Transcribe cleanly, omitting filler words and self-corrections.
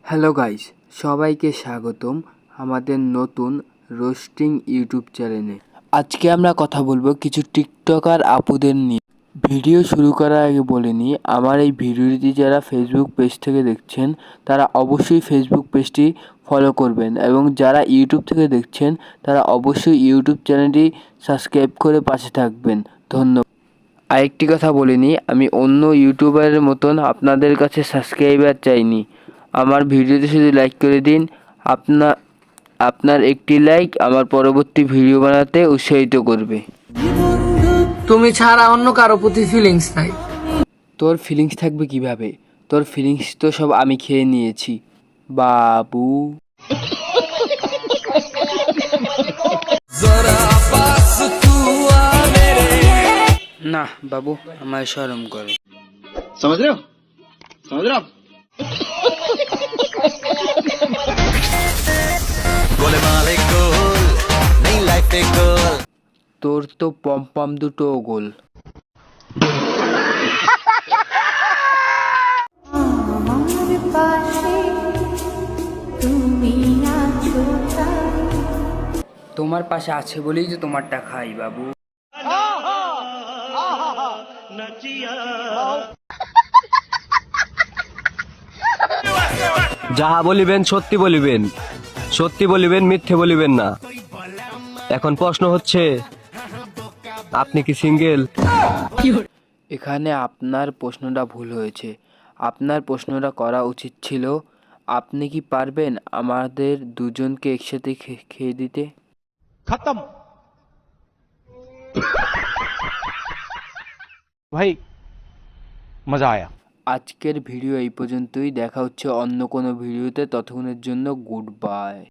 Hello guys, সবাইকে স্বাগতম আমাদের নতুন রোস্টিং ইউটিউব চ্যানেলে। আজকে আমরা কথা বলবো কিছু টিকটকার আপুদের নিয়ে। ভিডিও শুরু করার আগে বলে নিই, আমার এই ভিডিওটি যারা ফেসবুক পেজ থেকে দেখছেন তারা অবশ্যই ফেসবুক পেজটি ফলো করবেন, এবং যারা ইউটিউব থেকে দেখছেন তারা অবশ্যই ইউটিউব চ্যানেলটি সাবস্ক্রাইব করে পাশে থাকবেন। ধন্যবাদ। আরেকটি কথা বলে নিই, আমি অন্য ইউটিউবারের মতন আপনাদের কাছে সাবস্ক্রাইবার চাইনি। আমার ভিডিওতে শুধু লাইক করে দিন। আপনার একটি লাইক আমার পরবর্তী ভিডিও বানাতে উৎসাহিত করবে। তুমি ছাড়া অন্য কারো প্রতি ফিলিংস নাই। তোর ফিলিংস থাকবে কিভাবে? তোর ফিলিংস তো সব আমি খেয়ে নিয়েছি বাবু। না বাবু, আমার শরম করে। समझ रहे हो आप गोले माले गोल नहीं लाइफ पे गोल তোর তো পম দুটো গোল। তোমার পাশে আছে বলেই তো তোমারটা খাই বাবু। যাহা বলিবেন সত্যি বলিবেন, সত্যি বলিবেন, মিথ্যে বলিবেন না। এখন প্রশ্ন হচ্ছে, আপনি কি সিঙ্গেল? এখানে আপনার প্রশ্নটা ভুল হয়েছে। আপনার প্রশ্নটা করা উচিত ছিল, আপনি কি পারবেন আমাদের দুজনকে একসাথে খেয়ে দিতে? खत्म भाई मजा आया। আজকের ভিডিও এই পর্যন্তই। দেখা হচ্ছে অন্য কোনো ভিডিওতে। ততক্ষণের জন্য গুড বাই।